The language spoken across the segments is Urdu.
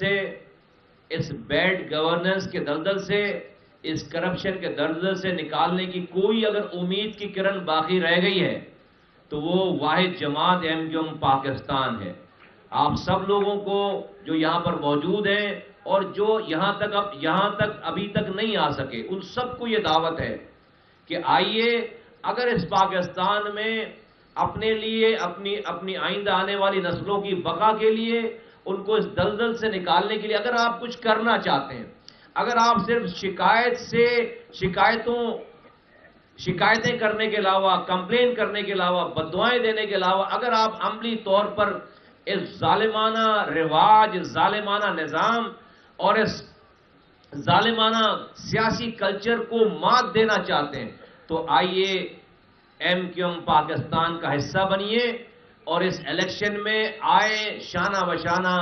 سے، اس بیڈ گورننس کے دلدل سے، اس کرپشن کے دلدل سے نکالنے کی کوئی اگر امید کی کرن باقی رہ گئی ہے تو وہ واحد جماعت ایم کیو ایم پاکستان ہے۔ آپ سب لوگوں کو جو یہاں پر موجود ہیں اور جو یہاں تک ابھی تک نہیں آ سکے، ان سب کو یہ دعوت ہے کہ آئیے، اگر اس پاکستان میں اپنے لیے اپنی آئندہ آنے والی نسلوں کی بقا کے لیے، ان کو اس دلدل سے نکالنے کے لیے اگر آپ کچھ کرنا چاہتے ہیں، اگر آپ صرف شکایتیں کرنے کے علاوہ، کمپلین کرنے کے علاوہ، بددعائیں دینے کے علاوہ اگر آپ عملی طور پر اس ظالمانہ رواج، ظالمانہ نظام اور اس ظالمانہ سیاسی کلچر کو مات دینا چاہتے ہیں تو آئیے ایم کیو ایم پاکستان کا حصہ بنیے اور اس الیکشن میں آئے، شانہ بشانہ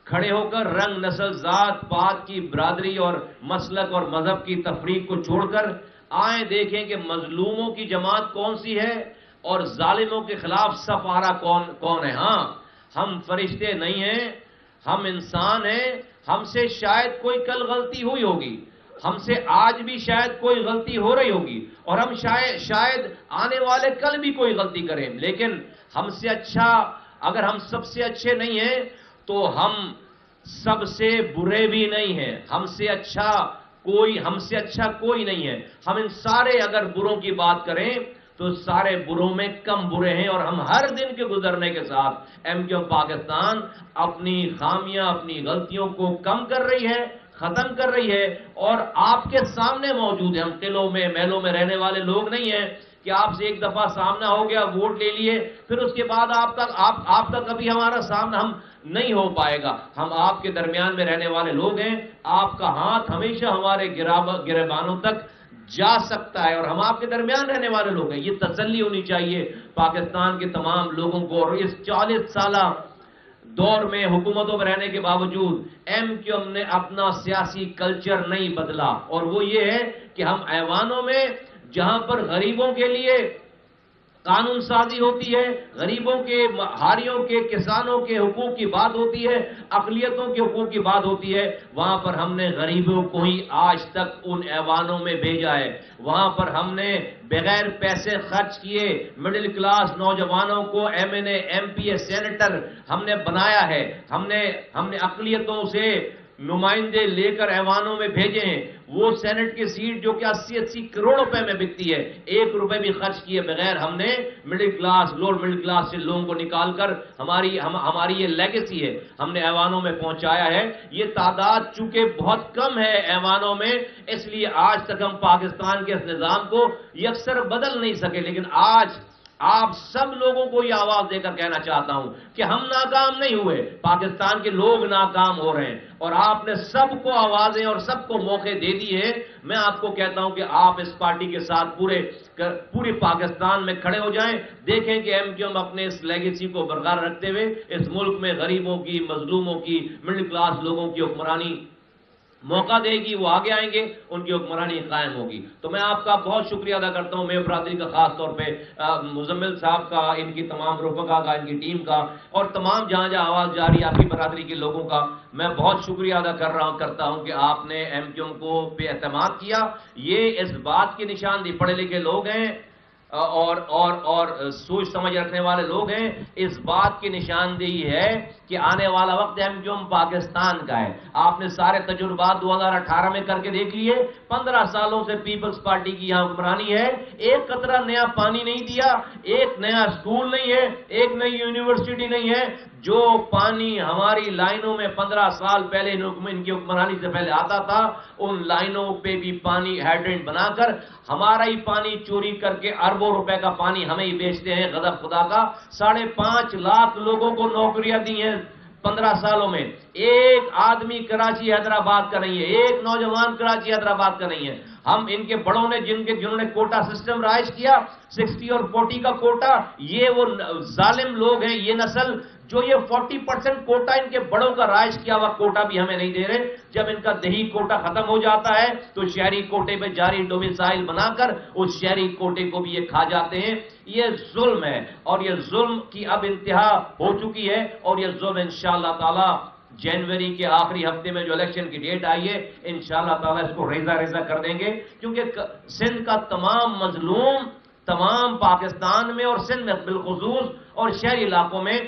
کھڑے ہو کر رنگ، نسل، ذات پات کی برادری اور مسلک اور مذہب کی تفریق کو چھوڑ کر آئیں، دیکھیں کہ مظلوموں کی جماعت کون سی ہے اور ظالموں کے خلاف صف آرا کون ہے۔ ہاں، ہم فرشتے نہیں ہیں، ہم انسان ہیں، ہم سے شاید کوئی کل غلطی ہوئی ہوگی، ہم سے آج بھی شاید کوئی غلطی ہو رہی ہوگی، اور ہم شاید آنے والے کل بھی کوئی غلطی کریں، لیکن ہم سے اچھا، اگر ہم سب سے اچھے نہیں ہیں تو ہم سب سے برے بھی نہیں ہیں۔ ہم سے اچھا کوئی نہیں ہے۔ ہم ان سارے اگر بروں کی بات کریں تو سارے بروں میں کم برے ہیں، اور ہم ہر دن کے گزرنے کے ساتھ ایم کیو ایم پاکستان اپنی خامیاں، اپنی غلطیوں کو کم کر رہی ہے، ختم کر رہی ہے، اور آپ کے سامنے موجود ہیں۔ ہم قلعوں میں، محلوں میں رہنے والے لوگ نہیں ہیں کہ آپ سے ایک دفعہ سامنا ہو گیا، ووٹ لے لیے، پھر اس کے بعد آپ تک کبھی ہمارا سامنا ہم نہیں ہو پائے گا۔ ہم آپ کے درمیان میں رہنے والے لوگ ہیں، آپ کا ہاتھ ہمیشہ ہمارے گریبانوں تک جا سکتا ہے، اور ہم آپ کے درمیان رہنے والے لوگ ہیں۔ یہ تسلی ہونی چاہیے پاکستان کے تمام لوگوں کو، اور اس 40 سالہ دور میں حکومتوں میں رہنے کے باوجود ایم کیو ایم نے اپنا سیاسی کلچر نہیں بدلا، اور وہ یہ ہے کہ ہم ایوانوں میں جہاں پر غریبوں کے لیے قانون سازی ہوتی ہے، غریبوں کے، ہاریوں کے، کسانوں کے حقوق کی بات ہوتی ہے، اقلیتوں کے حقوق کی بات ہوتی ہے، وہاں پر ہم نے غریبوں کو ہی آج تک ان ایوانوں میں بھیجا ہے۔ وہاں پر ہم نے بغیر پیسے خرچ کیے مڈل کلاس نوجوانوں کو ایم این اے، ایم پی اے، سینیٹر ہم نے بنایا ہے۔ ہم نے اقلیتوں سے نمائندے لے کر ایوانوں میں بھیجے ہیں۔ وہ سینٹ کی سیٹ جو کہ 80 کروڑ روپے میں بکتی ہے، 1 روپے بھی خرچ کیے بغیر ہم نے middle class, lower middle class سے لوگوں کو نکال کر ہماری یہ لیگیسی ہے، ہم نے ایوانوں میں پہنچایا ہے۔ یہ تعداد چونکہ بہت کم ہے ایوانوں میں، اس لیے آج تک ہم پاکستان کے اس نظام کو یکسر بدل نہیں سکے، لیکن آج آپ سب لوگوں کو یہ آواز دے کر کہنا چاہتا ہوں کہ ہم ناکام نہیں ہوئے، پاکستان کے لوگ ناکام ہو رہے ہیں، اور آپ نے سب کو آوازیں اور سب کو موقع دے دی ہے۔ میں آپ کو کہتا ہوں کہ آپ اس پارٹی کے ساتھ پورے پاکستان میں کھڑے ہو جائیں، دیکھیں کہ ایم کیو ایم اپنے اس لیگیسی کو برقرار رکھتے ہوئے اس ملک میں غریبوں کی، مظلوموں کی، مڈل کلاس لوگوں کی حکمرانی موقع دے گی، وہ آگے آئیں گے، ان کی حکمرانی قائم ہوگی۔ تو میں آپ کا بہت شکریہ ادا کرتا ہوں، میرے برادری کا، خاص طور پہ مزمل صاحب کا، ان کی تمام رفقا کا، ان کی ٹیم کا، اور تمام جہاں آواز جاری ہے آپ کی برادری کے لوگوں کا میں بہت شکریہ ادا کرتا ہوں کہ آپ نے ایم کیو ایم کو پہ اعتماد کیا۔ یہ اس بات کی نشاندہی، پڑھے لکھے لوگ ہیں اور سوچ سمجھ رکھنے والے لوگ ہیں، اس بات کی نشاندہی ہے کہ آنے والا وقت ایم کیو ایم پاکستان کا ہے۔ آپ نے سارے تجربات 2018 میں کر کے دیکھ لیے، 15 سالوں سے پیپلز پارٹی کی یہاں حکمرانی ہے، ایک قطرہ نیا پانی نہیں دیا، ایک نیا اسکول نہیں ہے، ایک نئی یونیورسٹی نہیں ہے۔ جو پانی ہماری لائنوں میں 15 سال پہلے ان کی حکمرانی سے پہلے آتا تھا، ان لائنوں پہ بھی پانی ہائیڈرنٹ بنا کر ہمارا ہی پانی چوری کر کے اربوں روپے کا پانی ہمیں ہی بیچتے ہیں، غضب خدا کا۔ 5.5 لاکھ لوگوں کو نوکریاں دی ہیں 15 سالوں میں، ایک آدمی کراچی حیدرآباد کا نہیں ہے، ایک نوجوان کراچی حیدرآباد کا نہیں ہے۔ ہم ان کے بڑوں نے جنہوں نے کوٹا سسٹم رائج کیا، 60 اور 40 کا کوٹا، یہ وہ ظالم لوگ ہیں، یہ نسل جو یہ 40% کوٹا ان کے بڑوں کا رائج کیا ہوا کوٹا بھی ہمیں نہیں دے رہے۔ جب ان کا دیہی کوٹا ختم ہو جاتا ہے تو شہری کوٹے پہ جاری ڈومیسائل بنا کر اس شہری کوٹے کو بھی یہ کھا جاتے ہیں۔ یہ ظلم ہے، اور یہ ظلم کی اب انتہا ہو چکی ہے، اور یہ ظلم انشاءاللہ تعالی جنوری کے آخری ہفتے میں جو الیکشن کی ڈیٹ آئی ہے انشاءاللہ تعالیٰ اس کو ریزہ کر دیں گے، کیونکہ سندھ کا تمام مظلوم تمام پاکستان میں اور سندھ میں بالخصوص اور شہری علاقوں میں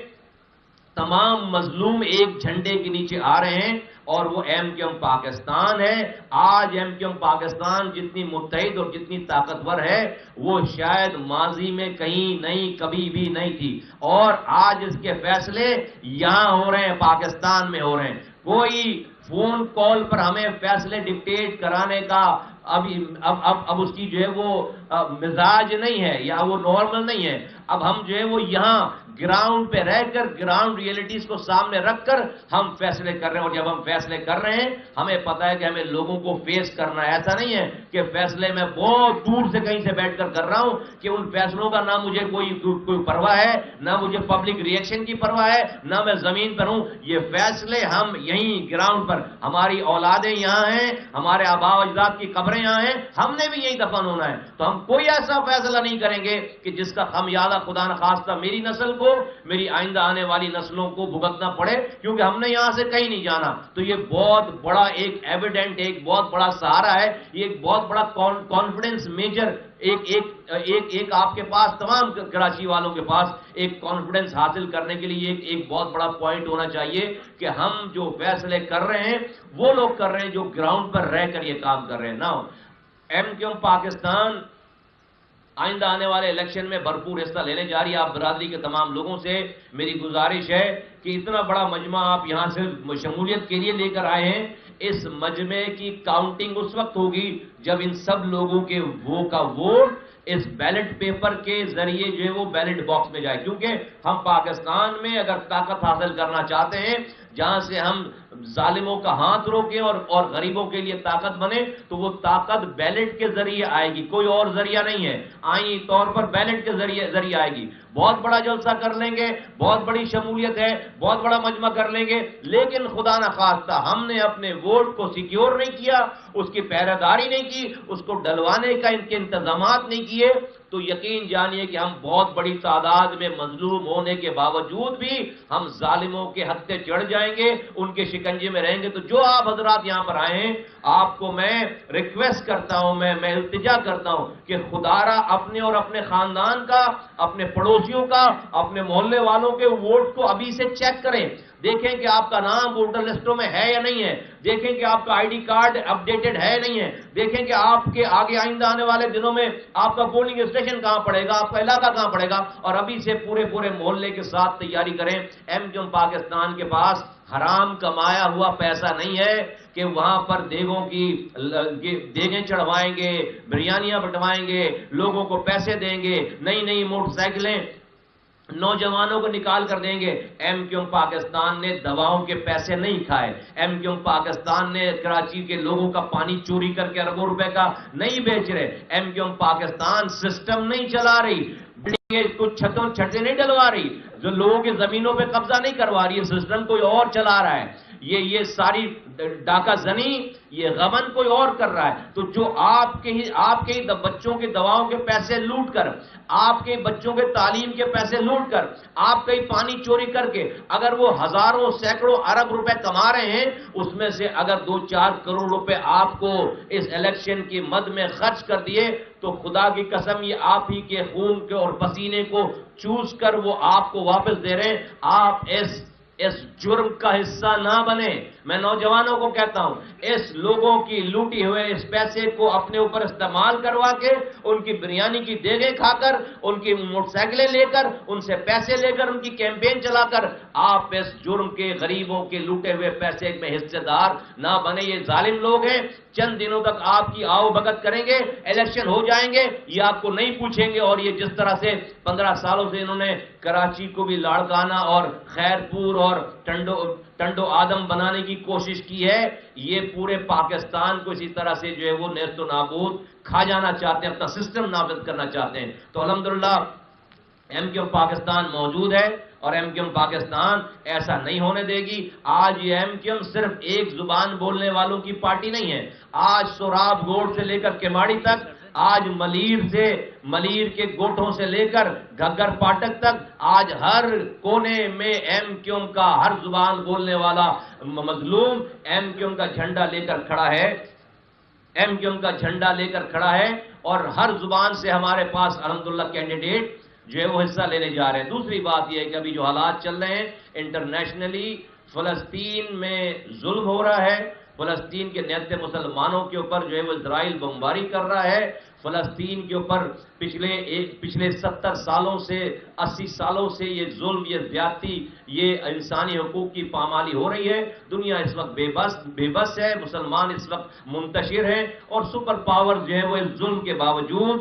تمام مظلوم ایک جھنڈے کے نیچے آ رہے ہیں، اور وہ ایم کیو ایم پاکستان ہے۔ آج ایم کیو ایم پاکستان جتنی متحد اور جتنی طاقتور ہے وہ شاید ماضی میں کہیں نہیں، کبھی بھی نہیں تھی، اور آج اس کے فیصلے یہاں ہو رہے ہیں، پاکستان میں ہو رہے ہیں۔ کوئی فون کال پر ہمیں فیصلے ڈکٹیٹ کرانے کا اب اس کی جو ہے وہ مزاج نہیں ہے، یا وہ نارمل نہیں ہے۔ اب ہم جو ہے وہ یہاں گراؤنڈ پہ رہ کر گراؤنڈ ریئلٹیز کو سامنے رکھ کر ہم فیصلے کر رہے ہیں، اور جب ہم فیصلے کر رہے ہیں ہمیں پتہ ہے کہ ہمیں لوگوں کو فیس کرنا ہے۔ ایسا نہیں ہے کہ فیصلے میں بہت دور سے کہیں سے بیٹھ کر رہا ہوں کہ ان فیصلوں کا نہ مجھے کوئی پرواہ ہے، نہ مجھے پبلک ریئیکشن کی پرواہ ہے، نہ میں زمین پر ہوں۔ یہ فیصلے ہم یہیں گراؤنڈ پر، ہماری اولادیں یہاں ہیں، ہمارے آباء و اجداد کی قبریں یہاں ہیں، ہم نے بھی یہی دفن ہونا ہے۔ تو ہم کوئی ایسا فیصلہ نہیں کریں گے کہ جس کا خمیازہ خدا نخواستہ میری نسل کو، میری آئندہ آنے والی نسلوں کو بھگتنا پڑے، کیونکہ ہم نے یہاں سے کہیں نہیں جانا۔ تو یہ بہت بڑا ایک ایویڈنٹ، ایک بہت بڑا سہارا ہے، یہ ایک بہت بڑا کانفیڈنس میجر، ایک آپ کے پاس، تمام کراچی والوں کے پاس ایک کانفیڈنس حاصل کرنے کے لیے ایک بہت بڑا پوائنٹ ہونا چاہیے کہ ہم جو فیصلے کر رہے ہیں وہ لوگ کر رہے ہیں جو گراؤنڈ پر رہ کر یہ کام کر رہے ہیں۔ نا ایم کیو ایم پاکستان آئندہ آنے والے الیکشن میں بھرپور حصہ لینے جا رہی ہے۔ آپ برادری کے تمام لوگوں سے میری گزارش ہے کہ اتنا بڑا مجمع آپ یہاں سے شمولیت کے لیے لے کر آئے ہیں، اس مجمع کی کاؤنٹنگ اس وقت ہوگی جب ان سب لوگوں کے ووٹ اس بیلٹ پیپر کے ذریعے جو ہے وہ بیلٹ باکس میں جائے، کیونکہ ہم پاکستان میں اگر طاقت حاصل کرنا چاہتے ہیں جہاں سے ہم ظالموں کا ہاتھ روکیں اور غریبوں کے لیے طاقت بنے، تو وہ طاقت بیلٹ کے ذریعے آئے گی، کوئی اور ذریعہ نہیں ہے، آئینی طور پر بیلٹ کے ذریعے آئے گی۔ بہت بڑا جلسہ کر لیں گے، بہت بڑی شمولیت ہے، بہت بڑا مجمع کر لیں گے، لیکن خدا نخواستہ ہم نے اپنے ووٹ کو سیکیور نہیں کیا، اس کی پہرہ داری نہیں کی، اس کو ڈلوانے کا ان کے انتظامات نہیں کیے، تو یقین جانیے کہ ہم بہت بڑی تعداد میں مظلوم ہونے کے باوجود بھی ہم ظالموں کے ہتھے چڑھ جائیں گے، ان کے شکنجے میں رہیں گے۔ تو جو آپ حضرات یہاں پر آئے ہیں، آپ کو میں ریکویسٹ کرتا ہوں، میں التجا کرتا ہوں کہ خدا را اپنے اور اپنے خاندان کا، اپنے پڑوسیوں کا، اپنے محلے والوں کے ووٹ کو ابھی سے چیک کریں، دیکھیں کہ آپ کا نام ووٹر لسٹوں میں ہے یا نہیں ہے، دیکھیں کہ آپ کا آئی ڈی کارڈ اپڈیٹڈ ہے یا نہیں ہے، دیکھیں کہ آپ کے آگے آئندہ آنے والے دنوں میں آپ کا پولنگ اسٹیشن کہاں پڑے گا، آپ کا علاقہ کہاں پڑے گا، اور ابھی سے پورے محلے کے ساتھ تیاری کریں۔ ایم کیو ایم پاکستان کے پاس حرام کمایا ہوا پیسہ نہیں ہے کہ وہاں پر دیگیں چڑھوائیں گے، بریانیاں بٹوائیں گے، لوگوں کو پیسے دیں گے، نئی موٹر سائیکلیں نوجوانوں کو نکال کر دیں گے۔ ایم کیو ایم پاکستان نے دواؤں کے پیسے نہیں کھائے، ایم کیو ایم پاکستان نے کراچی کے لوگوں کا پانی چوری کر کے اربوں روپے کا نہیں بیچ رہے، M Q M Pakistan system نہیں چلا رہی، بلڈنگیں کچھ چھتیں نہیں ڈلوا رہی، جو لوگوں کی زمینوں پہ قبضہ نہیں کروا رہی ہے، سسٹم کوئی اور چلا رہا ہے، یہ ساری ڈاکہ زنی، یہ غبن کوئی اور کر رہا ہے۔ تو جو آپ کے ہی بچوں کے دواؤں کے پیسے لوٹ کر، آپ کے بچوں کے تعلیم کے پیسے لوٹ کر، آپ کہیں پانی چوری کر کے اگر وہ ہزاروں سینکڑوں ارب روپے کما رہے ہیں، اس میں سے اگر 2-4 کروڑ روپے آپ کو اس الیکشن کی مد میں خرچ کر دیے، تو خدا کی قسم یہ آپ ہی کے خون کے اور پسینے کو چوس کر وہ آپ کو واپس دے رہے ہیں۔ آپ اس جرم کا حصہ نہ بنے۔ میں نوجوانوں کو کہتا ہوں، اس لوگوں کی لوٹی ہوئے اس پیسے کو اپنے اوپر استعمال کروا کے، ان کی بریانی کی دیگیں کھا کر، ان کی موٹر سائیکلیں لے کر، ان سے پیسے لے کر، ان کی کیمپین چلا کر آپ اس جرم کے، غریبوں کے لوٹے ہوئے پیسے میں حصے دار نہ بنے۔ یہ ظالم لوگ ہیں، چند دنوں تک آپ کی آؤ بھگت کریں گے، الیکشن ہو جائیں گے، یہ آپ کو نہیں پوچھیں گے، اور یہ جس طرح سے 15 سالوں سے انہوں نے کراچی کو بھی لاڑکانہ اور خیر پور اور ٹنڈو آدم بنانے کی کوشش کی ہے، یہ پورے پاکستان کو اسی طرح سے جو ہے وہ نیست و نابود کھا جانا چاہتے ہیں، اپنا سسٹم نافذ کرنا چاہتے ہیں۔ تو الحمدللہ ایم کیو ایم پاکستان موجود ہے، اور ایم کیو ایم پاکستان ایسا نہیں ہونے دے گی۔ آج یہ ایم کیو ایم صرف ایک زبان بولنے والوں کی پارٹی نہیں ہے، آج سوراب گوڑ سے لے کر کیماڑی تک آج ملیر کے گوٹھوں سے لے کر گھگر پاٹک تک آج ہر کونے میں ایم کیو ایم کا ہر زبان بولنے والا مظلوم ایم کیو ایم کا جھنڈا لے کر کھڑا ہے، ایم کیو ایم کا جھنڈا لے کر کھڑا ہے، اور ہر زبان سے ہمارے پاس الحمدللہ کینڈیڈیٹ جو ہے وہ حصہ لینے جا رہے ہیں۔ دوسری بات یہ ہے کہ ابھی جو حالات چل رہے ہیں انٹرنیشنلی، فلسطین میں ظلم ہو رہا ہے، فلسطین کے نہتے مسلمانوں کے اوپر جو ہے وہ اسرائیل بمباری کر رہا ہے، فلسطین کے اوپر پچھلے 70 سالوں سے 80 سالوں سے یہ ظلم، یہ زیادتی، یہ انسانی حقوق کی پامالی ہو رہی ہے۔ دنیا اس وقت بے بس ہے، مسلمان اس وقت منتشر ہیں، اور سپر پاور جو ہے وہ اس ظلم کے باوجود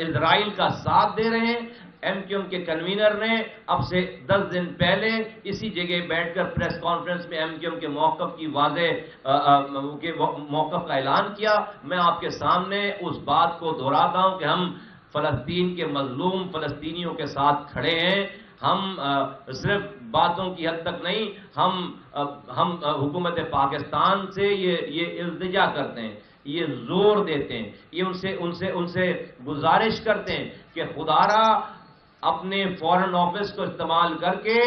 اسرائیل کا ساتھ دے رہے ہیں۔ ایم کیو ایم کے کنوینر نے اب سے 10 دن پہلے اسی جگہ بیٹھ کر پریس کانفرنس میں ایم کیو ایم کے موقف کی موقف کا اعلان کیا۔ میں آپ کے سامنے اس بات کو دہراتا ہوں کہ ہم فلسطین کے مظلوم فلسطینیوں کے ساتھ کھڑے ہیں۔ ہم صرف باتوں کی حد تک نہیں، ہم حکومت پاکستان سے یہ التجا کرتے ہیں، یہ زور دیتے ہیں، یہ ان سے گزارش کرتے ہیں کہ خدارا اپنے فورن آفس کو استعمال کر کے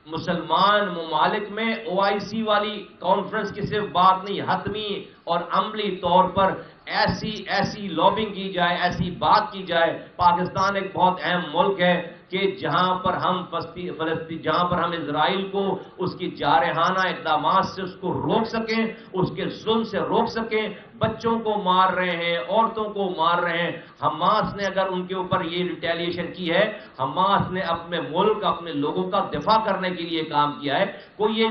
مسلمان ممالک میں OIC والی کانفرنس کی صرف بات نہیں، حتمی اور عملی طور پر ایسی لابنگ کی جائے، ایسی بات کی جائے۔ پاکستان ایک بہت اہم ملک ہے کہ جہاں پر ہم اسرائیل کو اس کی جارحانہ اقدامات سے اس کو روک سکیں، اس کے ظلم سے روک سکیں۔ بچوں کو مار رہے ہیں، عورتوں کو مار رہے ہیں۔ حماس نے اگر ان کے اوپر یہ ریٹیلیشن کی ہے، حماس نے اپنے ملک، اپنے لوگوں کا دفاع کرنے کے لیے کام کیا ہے۔ کوئی یہ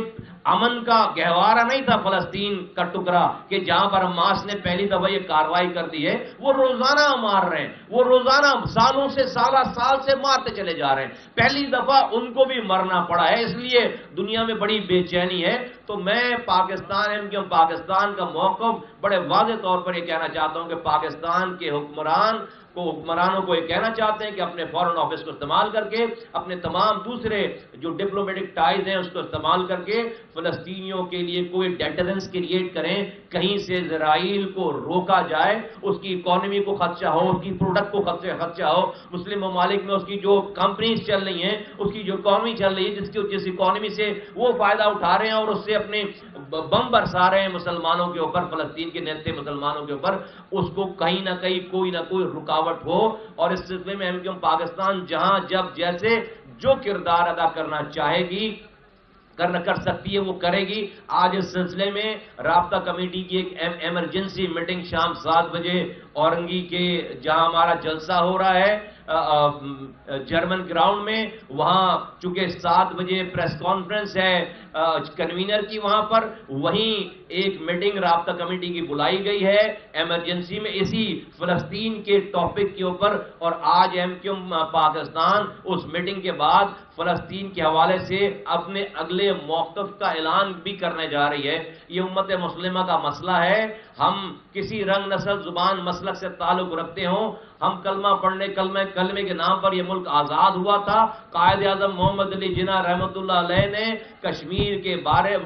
امن کا گہوارہ نہیں تھا فلسطین کا ٹکڑا کہ جہاں پر حماس نے پہلی دفعہ یہ کارروائی کر دی ہے۔ وہ روزانہ مار رہے ہیں، وہ روزانہ سالوں سے سال سے مارتے چلے جا رہے ہیں۔ پہلی دفعہ ان کو بھی مرنا پڑا ہے، اس لیے دنیا میں بڑی بے چینی ہے۔ تو میں پاکستان کا موقف بڑے واضح طور پر یہ کہنا چاہتا ہوں کہ پاکستان کے حکمرانوں کو یہ کہنا چاہتے ہیں کہ اپنے فورن آفس کو استعمال کر کے، اپنے تمام دوسرے جو ڈپلومیٹک ٹائز ہیں اس کو استعمال کر کے فلسطینیوں کے لیے کوئی ڈیٹرنس کریٹ کریں، کہیں سے اسرائیل کو روکا جائے، اس کی اکانومی کو خدشہ ہو، اس کی پروڈکٹ کو خدشہ ہو۔ مسلم ممالک میں اس کی جو کمپنیز چل رہی ہیں، اس کی جو اکانومی چل رہی ہے، جس اکانومی سے وہ فائدہ اٹھا رہے ہیں اور اس سے اپنے بم برسا رہے ہیں مسلمانوں کے اوپر، فلسطین کے نہتے مسلمانوں کے اوپر، اس کو کہیں نہ کہیں کوئی نہ کوئی رکاوٹ ہو۔ اور اس سلسلے میں ایم کیو ایم پاکستان جہاں جب جیسے جو کردار ادا کرنا چاہے گی، کر سکتی ہے، وہ کرے گی۔ آج اس سلسلے میں رابطہ کمیٹی کی ایک ایمرجنسی میٹنگ شام 7 بجے اورنگی کے جہاں ہمارا جلسہ ہو رہا ہے جرمن گراؤنڈ میں، وہاں چونکہ 7 بجے پریس کانفرنس ہے کنوینر کی، وہاں پر وہیں ایک میٹنگ رابطہ کمیٹی کی بلائی گئی ہے ایمرجنسی میں اسی فلسطین کے ٹاپک کے اوپر۔ اور آج ایم کیو ایم پاکستان اس میٹنگ کے بعد فلسطین کے حوالے سے اپنے اگلے موقف کا اعلان بھی کرنے جا رہی ہے۔ یہ امت مسلمہ کا مسئلہ ہے، ہم کسی رنگ نسل زبان مسلک سے تعلق رکھتے ہوں، ہم کلمہ پڑھنے کلمے کے نام پر یہ ملک آزاد ہوا تھا۔ قائد اعظم محمد علی جناح رحمۃ اللہ علیہ نے کشمیر کے بارے،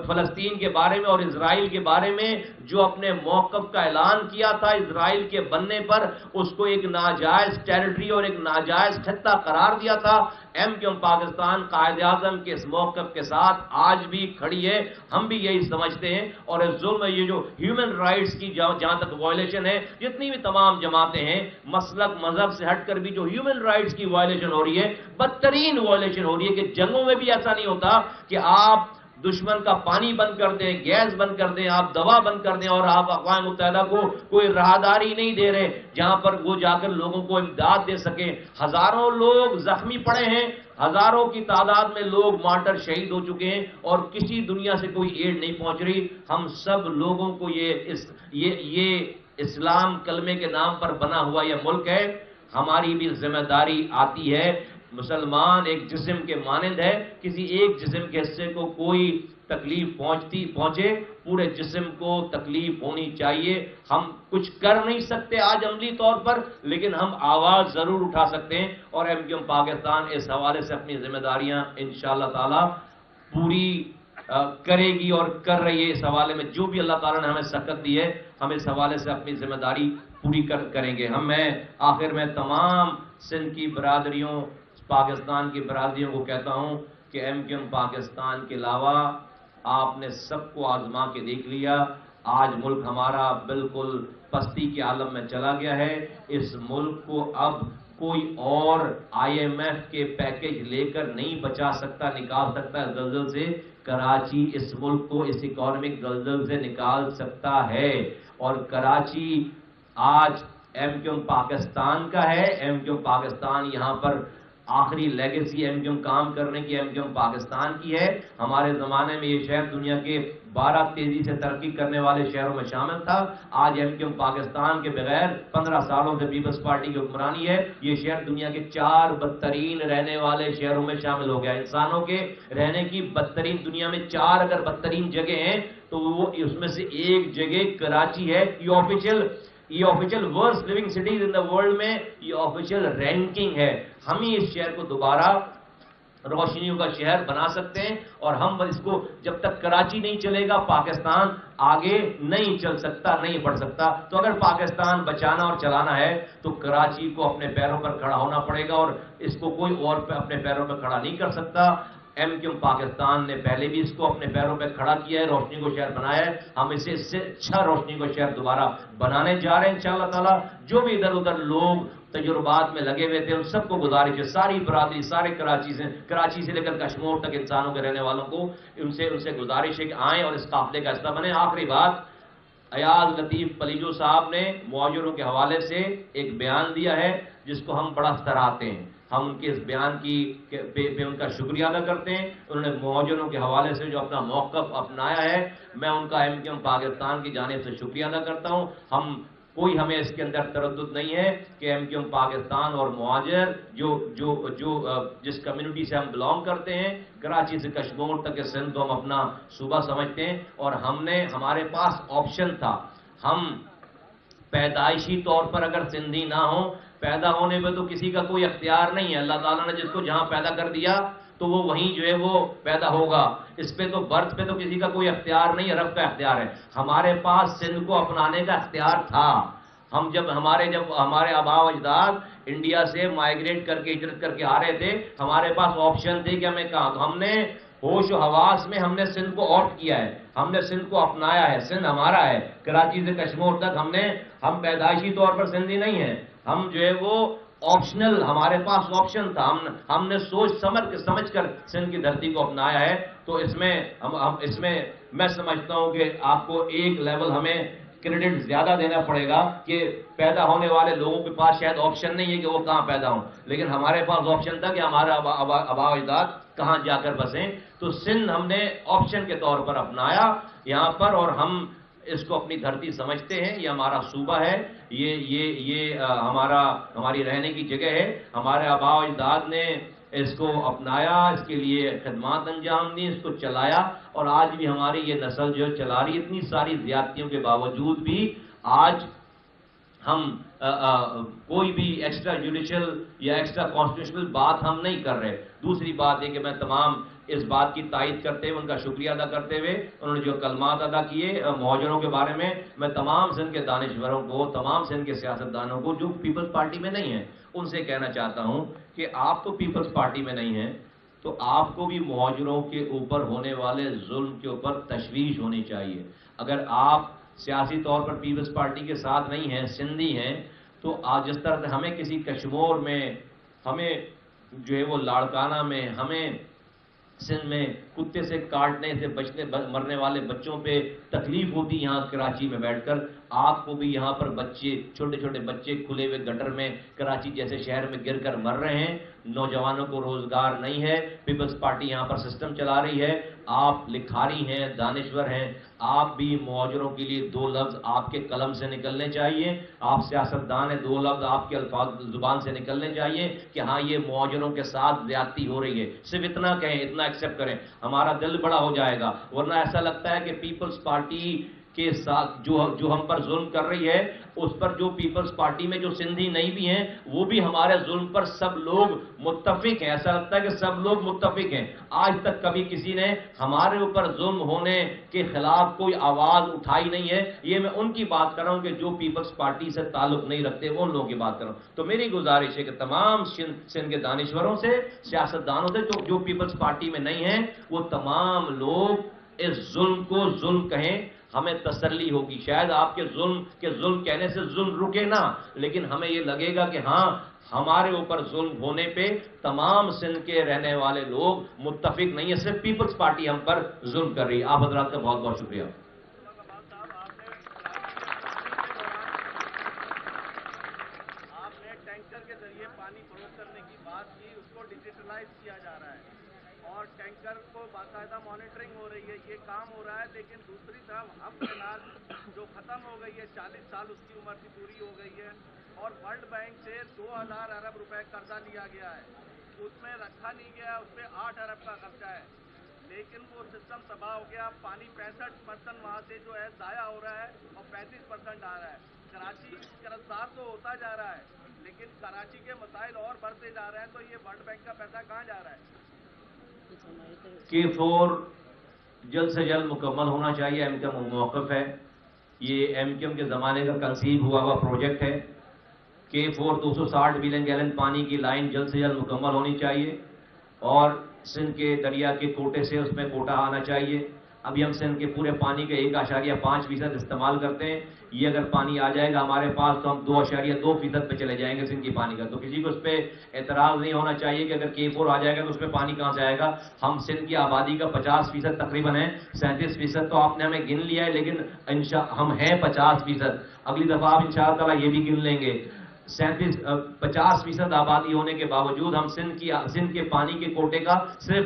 فلسطین کے بارے میں اور اسرائیل کے بارے میں جو اپنے موقف کا اعلان کیا تھا اسرائیل کے بننے پر، اس کو ایک ناجائز ٹیریٹری اور ایک ناجائز خطہ قرار دیا تھا۔ M Q M Pakistan Quaid Azam کے اس موقف کے ساتھ آج بھی کھڑی ہے، ہم بھی یہی سمجھتے ہیں۔ اور اس ظلم، یہ جو ہیومن رائٹس کی جہاں تک وائلیشن ہے، جتنی بھی تمام جماعتیں ہیں مسلک مذہب سے ہٹ کر بھی جو ہیومن رائٹس کی وائلیشن ہو رہی ہے، بدترین وائلیشن ہو رہی ہے کہ جنگوں میں بھی ایسا نہیں ہوتا کہ آپ دشمن کا پانی بند کر دیں، گیس بند کر دیں، آپ دوا بند کر دیں اور آپ اقوام متحدہ کو کوئی راہداری نہیں دے رہے جہاں پر وہ جا کر لوگوں کو امداد دے سکیں۔ ہزاروں لوگ زخمی پڑے ہیں، ہزاروں کی تعداد میں لوگ مارٹر شہید ہو چکے ہیں اور کسی دنیا سے کوئی ایڈ نہیں پہنچ رہی۔ ہم سب لوگوں کو یہ اسلام کلمے کے نام پر بنا ہوا یہ ملک ہے، ہماری بھی ذمہ داری آتی ہے۔ مسلمان ایک جسم کے مانند ہے، کسی ایک جسم کے حصے کو کوئی تکلیف پہنچے، پورے جسم کو تکلیف ہونی چاہیے۔ ہم کچھ کر نہیں سکتے آج عملی طور پر، لیکن ہم آواز ضرور اٹھا سکتے ہیں، اور ایم کیو ایم پاکستان اس حوالے سے اپنی ذمہ داریاں انشاءاللہ تعالی پوری کرے گی اور کر رہی ہے اس حوالے میں. جو بھی اللہ تعالیٰ نے ہمیں سکت دی ہے ہم اس حوالے سے اپنی ذمہ داری پوری کریں گے. میں آخر میں تمام سندھ کی برادریوں، پاکستان کی برادریوں کو کہتا ہوں کہ ایم کیو ایم پاکستان کے علاوہ آپ نے سب کو آزما کے دیکھ لیا. آج ملک ہمارا بالکل پستی کے عالم میں چلا گیا ہے. اس ملک کو اب کوئی اور آئی ایم ایف کے پیکج لے کر نہیں بچا سکتا، نکال سکتا ہے زلزل سے. کراچی اس ملک کو اس اکانومک زلزل سے نکال سکتا ہے. اور کراچی آج ایم کیو ایم پاکستان کا ہے. ایم کیو ایم پاکستان یہاں پر آخری لیگیسی ایم کیو ایم کام کرنے کی ایم کیو ایم پاکستان کی ہے. ہمارے زمانے میں یہ شہر دنیا کے 12 تیزی سے ترقی کرنے والے شہروں میں شامل تھا. آج ایم کیو ایم پاکستان کے بغیر 15 سالوں سے پیپلز پارٹی کی حکمرانی ہے. یہ شہر دنیا کے 4 بدترین رہنے والے شہروں میں شامل ہو گیا. انسانوں کے رہنے کی بدترین، دنیا میں 4 اگر بدترین جگہ ہیں تو وہ اس میں سے ایک جگہ کراچی ہے. یہ official worst living cities in the world میں یہ آفیشیل رینکنگ ہے. ہم ہی اس شہر کو دوبارہ روشنیوں کا شہر بنا سکتے ہیں. اور ہم اس کو جب تک کراچی نہیں چلے گا پاکستان آگے نہیں چل سکتا، نہیں بڑھ سکتا. تو اگر پاکستان بچانا اور چلانا ہے تو کراچی کو اپنے پیروں پر کھڑا ہونا پڑے گا، اور اس کو کوئی اور اپنے پیروں پر کھڑا نہیں کر سکتا. ایم کیو ایم پاکستان نے پہلے بھی اس کو اپنے پیروں پہ کھڑا کیا ہے، روشنی کو شہر بنایا ہے. ہم اسے اس سے اچھا روشنی کو شہر دوبارہ بنانے جا رہے ہیں انشاءاللہ تعالی. جو بھی ادھر ادھر لوگ تجربات میں لگے ہوئے تھے ان سب کو گزارش ہے، ساری برادری، سارے کراچی سے لے کر کشمیر تک انسانوں کے رہنے والوں کو ان سے گزارش ہے کہ آئیں اور اس قافلے کا حصہ بنیں. آخری بات، ایاز لطیف پلیجو صاحب نے معاجروں کے حوالے سے ایک بیان دیا ہے جس کو ہم بڑا سراہتے ہیں. ہم ان کے اس بیان پہ ان کا شکریہ ادا کرتے ہیں. انہوں نے معاجروں کے حوالے سے جو اپنا موقف اپنایا ہے، میں ان کا ایم کیو ایم پاکستان کی جانب سے شکریہ ادا کرتا ہوں. ہمیں اس کے اندر تردد نہیں ہے کہ ایم کیو ایم پاکستان اور مہاجر جس کمیونٹی سے ہم بلانگ کرتے ہیں، کراچی سے کشمیر تک کے سندھ کو ہم اپنا صوبہ سمجھتے ہیں. اور ہمارے پاس آپشن تھا. ہم پیدائشی طور پر اگر سندھی نہ ہوں، پیدا ہونے پہ تو کسی کا کوئی اختیار نہیں ہے. اللہ تعالیٰ نے جس کو جہاں پیدا کر دیا تو وہ وہیں جو ہے وہ پیدا ہوگا. اس پہ تو برتھ پہ تو کسی کا کوئی اختیار نہیں ہے، رب کا اختیار ہے. ہمارے پاس سندھ کو اپنانے کا اختیار تھا. جب ہمارے آبا و اجداد انڈیا سے مائیگریٹ کر کے ہجرت کر کے آ رہے تھے، ہمارے پاس آپشن تھے کہ ہمیں کہاں. تو ہم نے ہوش و حواس میں ہم نے سندھ کو آپٹ کیا ہے، ہم نے سندھ کو اپنایا ہے. سندھ ہمارا ہے، کراچی سے کشمیر تک ہم پیدائشی طور پر سندھی نہیں ہیں. ہم جو ہے وہ آپشنل، ہمارے پاس آپشن تھا. ہم نے سوچ سمجھ کر سندھ کی دھرتی کو اپنایا ہے. تو اس میں میں سمجھتا ہوں کہ آپ کو ایک لیول ہمیں کریڈٹ زیادہ دینا پڑے گا کہ پیدا ہونے والے لوگوں کے پاس شاید آپشن نہیں ہے کہ وہ کہاں پیدا ہوں، لیکن ہمارے پاس آپشن تھا کہ ہمارا آبا و اجداد کہاں جا کر بسیں. تو سندھ ہم نے آپشن کے طور پر اپنایا یہاں پر، اور ہم اس کو اپنی دھرتی سمجھتے ہیں. یہ ہمارا صوبہ ہے، یہ ہماری رہنے کی جگہ ہے. ہمارے آبا و اجداد نے اس کو اپنایا، اس کے لیے خدمات انجام دی، اس کو چلایا، اور آج بھی ہماری یہ نسل جو چلا رہی ہے. اتنی ساری زیادتیوں کے باوجود بھی آج ہم کوئی بھی ایکسٹرا جوڈیشل یا ایکسٹرا کانسٹیٹیوشنل بات ہم نہیں کر رہے. دوسری بات یہ کہ میں تمام اس بات کی تائید کرتے ہوئے، ان کا شکریہ ادا کرتے ہوئے، انہوں نے جو کلمات ادا کیے مہاجروں کے بارے میں تمام سندھ کے دانشوروں کو، تمام سندھ کے سیاستدانوں کو جو پیپلز پارٹی میں نہیں ہیں، ان سے کہنا چاہتا ہوں کہ آپ تو پیپلز پارٹی میں نہیں ہیں، تو آپ کو بھی مہاجروں کے اوپر ہونے والے ظلم کے اوپر تشویش ہونی چاہیے. اگر آپ سیاسی طور پر پیپلز پارٹی کے ساتھ نہیں ہیں، سندھی ہیں، تو آج جس طرح سے ہمیں کسی کشمیر میں، ہمیں جو ہے وہ لاڑکانہ میں، ہمیں سندھ میں کتے سے کاٹنے سے مرنے والے بچوں پہ تکلیف ہوتی یہاں کراچی میں بیٹھ کر، آپ کو بھی یہاں پر چھوٹے چھوٹے بچے کھلے ہوئے گٹر میں کراچی جیسے شہر میں گر کر مر رہے ہیں. نوجوانوں کو روزگار نہیں ہے. پیپلز پارٹی یہاں پر سسٹم چلا رہی ہے. آپ لکھاری ہیں، دانشور ہیں، آپ بھی مہاجروں کے لیے 2 لفظ آپ کے قلم سے نکلنے چاہیے. آپ سیاستدان ہیں، 2 لفظ آپ کے الفاظ زبان سے نکلنے چاہیے کہ ہاں یہ مہاجروں کے ساتھ زیادتی ہو رہی ہے. صرف اتنا کہیں، اتنا ایکسیپٹ کریں، ہمارا دل بڑا ہو جائے گا. ورنہ ایسا لگتا ہے کہ پیپلز پارٹی کے ساتھ جو ہم پر ظلم کر رہی ہے، اس پر جو پیپلز پارٹی میں جو سندھی نہیں بھی ہیں وہ بھی ہمارے ظلم پر سب لوگ متفق ہیں. ایسا لگتا ہے کہ سب لوگ متفق ہیں. آج تک کبھی کسی نے ہمارے اوپر ظلم ہونے کے خلاف کوئی آواز اٹھائی نہیں ہے. یہ میں ان کی بات کر رہا ہوں کہ جو پیپلز پارٹی سے تعلق نہیں رکھتے، وہ ان لوگوں کی بات کر رہا ہوں. تو میری گزارش ہے کہ تمام سندھ کے دانشوروں سے، سیاستدانوں سے جو پیپلز پارٹی میں نہیں ہیں، وہ تمام لوگ اس ظلم کو ظلم کہیں. ہمیں تسلی ہوگی. شاید آپ کے ظلم کہنے سے ظلم رکے نہ، لیکن ہمیں یہ لگے گا کہ ہاں ہمارے اوپر ظلم ہونے پہ تمام سندھ کے رہنے والے لوگ متفق نہیں ہیں، صرف پیپلز پارٹی ہم پر ظلم کر رہی ہے. آپ حضرات کا بہت بہت شکریہ. آپ نے ٹینکر کے ذریعے پانی فروخت کرنے کی بات کی، اس کو ڈیجیٹلائز کیا جا رہا ہے اور ٹینکر کو باقاعدہ مانیٹرنگ ہو رہی ہے، یہ کام ہو رہا ہے. لیکن دوسری طرف ہم کینال جو ختم ہو گئی ہے، 40 سال اس کی عمر کی پوری ہو گئی ہے اور ورلڈ بینک سے 2000 ارب روپے قرضہ لیا گیا ہے. اس میں رکھا نہیں گیا، اس پہ 8 ارب کا خرچہ ہے، لیکن وہ سسٹم تباہ ہو گیا. پانی 65% وہاں سے جو ہے ضائع ہو رہا ہے اور 35% آ رہا ہے. کراچی قرضدار تو ہوتا جا رہا ہے، لیکن کراچی کے مسائل اور بڑھتے جا رہے ہیں. تو یہ ورلڈ بینک کا پیسہ کہاں جا رہا ہے؟ K4 جلد سے جلد مکمل ہونا چاہیے. ایم کیم موقف ہے. یہ ایم کیم کے زمانے کا کنسیو ہوا پروجیکٹ ہے. K4 260 ملین گیلن پانی کی لائن جلد سے جلد مکمل ہونی چاہیے اور سندھ کے دریا کے کوٹے سے اس میں کوٹا آنا چاہیے. ابھی ہم سندھ کے پورے پانی کے 1.5% استعمال کرتے ہیں. یہ اگر پانی آ جائے گا ہمارے پاس تو ہم 2.2% پہ چلے جائیں گے سندھ کی پانی کا. تو کسی کو اس پہ اعتراض نہیں ہونا چاہیے کہ اگر K4 آ جائے گا تو اس پہ پانی کہاں سے آئے گا. ہم سندھ کی آبادی کا 50% تقریباً ہے. 37% تو آپ نے ہمیں گن لیا ہے، لیکن ہم ہیں 50%. اگلی دفعہ آپ انشاءاللہ تعالیٰ یہ بھی گن لیں گے. 50% آبادی ہونے کے باوجود ہم سندھ کے پانی کے کوٹے کا صرف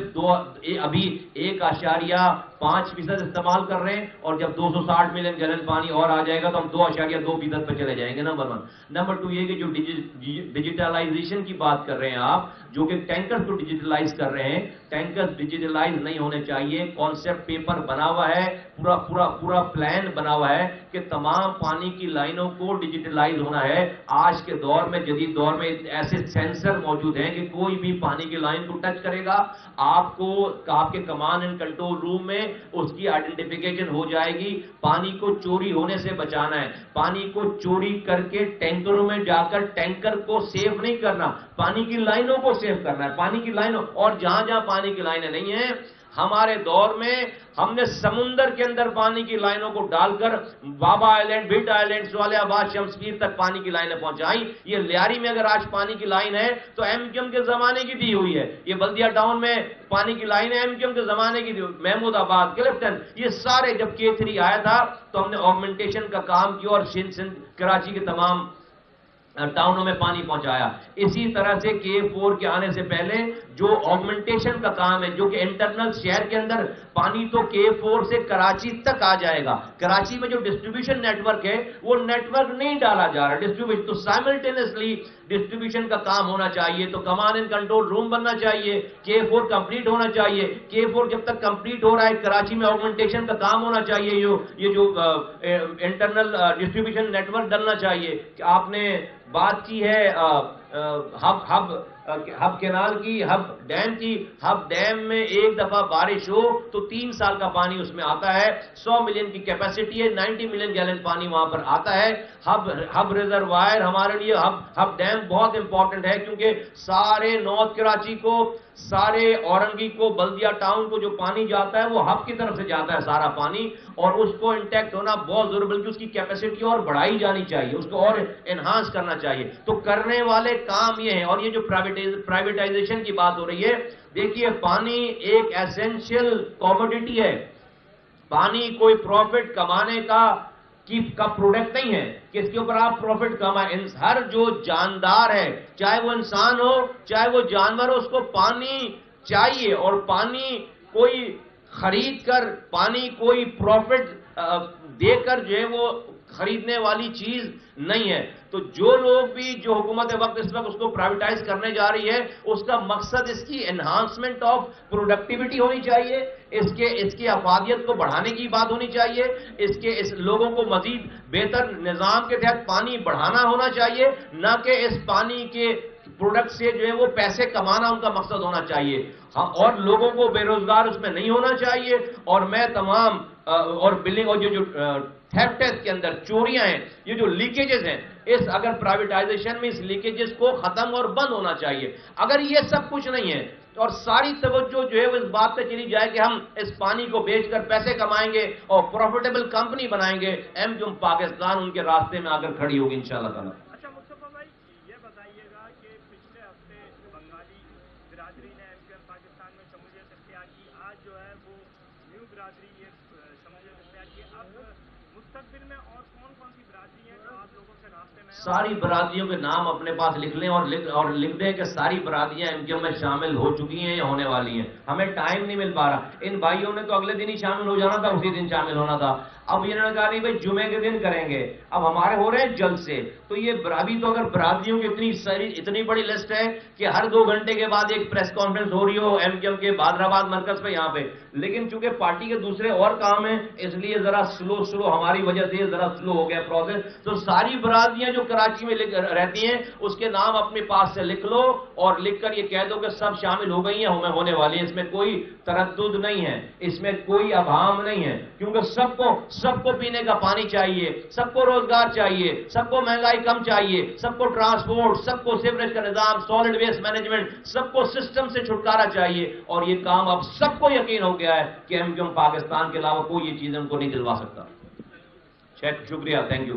ابھی 1.5% استعمال کر رہے ہیں، اور جب 260 ملین گیلن پانی اور آ جائے گا تو ہم 2.2% پہ چلے جائیں گے. نمبر 1. نمبر 2 یہ کہ جو ڈیجیٹلائزیشن کی بات کر رہے ہیں آپ، جو کہ ٹینکر کو ڈیجیٹلائز کر رہے ہیں، ٹینکر ڈیجیٹلائز نہیں ہونے چاہیے. کانسیپٹ پیپر بنا ہوا ہے، پورا پلان بنا ہوا ہے کہ تمام پانی کی لائنوں کو ڈیجیٹلائز ہونا ہے. آج کے دور میں، جدید دور میں ایسے سینسر موجود ہیں کہ کوئی بھی پانی کی لائن کو ٹچ کرے گا، آپ کے کمانڈ اینڈ کنٹرول روم میں اس کی آئیڈینٹیفیکیشن ہو جائے گی. پانی کو چوری ہونے سے بچانا ہے. پانی کو چوری کر کے ٹینکروں میں جا کر ٹینکر کو سیو نہیں کرنا، پانی کی لائنوں کو سیو کرنا ہے. پانی کی لائنوں، اور جہاں جہاں پانی کی لائنیں نہیں ہیں، ہمارے دور میں ہم نے سمندر کے اندر پانی کی لائنوں کو ڈال کر بابا آئلینڈ، بٹ آئلینڈ، سوالے آباد، شمسپیر تک پانی کی لائنیں پہنچائی. یہ لیاری میں اگر آج پانی کی لائن ہے تو ایم کیو ایم کے زمانے کی دی ہوئی ہے. یہ بلدیہ ٹاؤن میں پانی کی لائن ہے، ایم کیو ایم کے زمانے کی دی ہوئی. محمود آباد، کلفٹن، یہ سارے جب K3 آیا تھا تو ہم نے آگمنٹیشن کا کام کیا اور کراچی کے تمام ٹاؤنوں میں پانی پہنچایا. اسی طرح سے K4 کے آنے سے پہلے جو آگمنٹیشن کا کام ہے، جو کہ انٹرنل شہر کے اندر پانی تو K4 سے کراچی تک آ جائے گا. کراچی میں جو ڈسٹریبیوشن نیٹ ورک ہے وہ نیٹ ورک نہیں ڈالا جا رہا ڈسٹریبیوشن. تو سائملٹینسلی ڈسٹریبیوشن کا کام ہونا چاہیے. تو کمانڈ اینڈ کنٹرول روم بننا چاہیے. K4 کمپلیٹ ہونا چاہیے. K4 جب تک کمپلیٹ ہو رہا ہے کراچی میں آگمنٹیشن کا کام ہونا چاہیے. یہ جو انٹرنل ڈسٹریبیوشن نیٹ ورک ڈلنا چاہیے. کہ آپ نے بات کی ہے ہب کینال کی، ہب ڈیم کی. ہب ڈیم میں ایک دفعہ بارش ہو تو 3 سال کا پانی اس میں آتا ہے. 100 ملین کی کیپیسٹی ہے، 90 ملین گیلن پانی وہاں پر آتا ہے. ہب ریزروائر ہمارے لیے، ہب ڈیم بہت امپورٹنٹ ہے، کیونکہ سارے نارتھ کراچی کو، سارے اورنگی کو، بلدیہ ٹاؤن کو جو پانی جاتا ہے وہ ہب کی طرف سے جاتا ہے سارا پانی، اور اس کو انٹیکٹ ہونا بہت ضروری، بلکہ اس کی کیپیسٹی اور بڑھائی جانی چاہیے، اس کو اور انہانس کرنا چاہیے. تو کرنے والے کام یہ ہیں. اور یہ جو پرائیویٹائزیشن کی بات ہو رہی ہے، دیکھیے پانی ایک ایسنشل کوموڈٹی ہے. پانی کوئی پروفٹ کمانے کا پروڈکٹ نہیں ہے کہ اس کے اوپر آپ پروفٹ کمائیں. ہر جو جاندار ہے، چاہے وہ انسان ہو چاہے وہ جانور ہو، اس کو پانی چاہیے. اور پانی کوئی خرید کر، پانی کوئی پروفٹ دے کر جو ہے وہ خریدنے والی چیز نہیں ہے. تو جو لوگ بھی جو حکومت وقت اس وقت اس کو پرائیویٹائز کرنے جا رہی ہے, اس کا مقصد اس کی انہانسمنٹ آف پروڈکٹیوٹی ہونی چاہیے, اس کی افادیت کو بڑھانے کی بات ہونی چاہیے, اس لوگوں کو مزید بہتر نظام کے تحت پانی بڑھانا ہونا چاہیے, نہ کہ اس پانی کے پروڈکٹ سے جو ہے وہ پیسے کمانا ان کا مقصد ہونا چاہیے. اور لوگوں کو بے روزگار اس میں نہیں ہونا چاہیے. اور میں تمام اور بلڈنگ اور جو تھیفٹ ہے اس کے اندر چوریاں ہیں, یہ جو لیکیجز ہیں, اس اگر پرائیویٹائزیشن میں اس لیکیجز کو ختم اور بند ہونا چاہیے. اگر یہ سب کچھ نہیں ہے اور ساری توجہ جو ہے وہ اس بات پہ چلی جائے کہ ہم اس پانی کو بیچ کر پیسے کمائیں گے اور پروفیٹیبل کمپنی بنائیں گے, جو پاکستان ان کے راستے میں آ کر کھڑی ہوگی انشاءاللہ تعالی. اچھا مصطفیٰ بھائی, یہ بتائیے گا کہ پچھلے ہفتے بنگالی برادری نے MQM پاکستان میں شمولیت اختیار کی, آج جو ہے وہ نیو برادری یہ شمولیت اختیار کی. اب مستقبل میں اور کون کون سی برادری ہیں جو آپ لوگوں سے راستے میں ہیں؟ ساری برادریوں کے نام اپنے پاس لکھ لیں اور لکھ دیں کہ ساری برادریاں MQM میں شامل ہو چکی ہیں یا ہونے والی ہیں. ہمیں ٹائم نہیں مل پا رہا. ان بھائیوں نے تو اگلے دن ہی شامل ہو جانا تھا, اسی دن شامل ہونا تھا. اب انہوں نے کہا نہیں بھائی جمعے کے دن کریں گے. اب ہمارے ہو رہے ہیں جلد سے. تو یہ ابھی تو اگر برادریوں کی اتنی بڑی لسٹ ہے کہ ہر 2 گھنٹے کے بعد ایک پریس کانفرنس ہو رہی ہو MQM کے بادرآباد مرکز پہ یہاں پہ, لیکن چونکہ پارٹی کے دوسرے اور کام ہیں اس لیے ذرا سلو ہماری وجہ سے ذرا سلو ہو گیا پروسیس. تو ساری برادریاں جو کراچی میں رہتی ہیں اس کے نام اپنے پاس سے لکھ لو اور لکھ کر یہ کہہ دو کہ سب شامل ہو گئی ہیں, ہمیں ہونے والی ہیں. اس میں کوئی تردد نہیں ہے, اس میں کوئی ابہام نہیں ہے, کیونکہ سب کو پینے کا پانی چاہیے, سب کو روزگار چاہیے, سب کو مہنگائی کم چاہیے, سب کو ٹرانسپورٹ, سب کو سیوریج کا نظام, سالڈ ویسٹ مینجمنٹ, سب کو سسٹم سے چھٹکارا چاہیے. اور یہ کام اب سب کو یقین ہو گیا ہے کہ MQM پاکستان کے علاوہ کوئی یہ چیزیں ان کو نہیں دلوا سکتا. شکریہ, تھینک یو.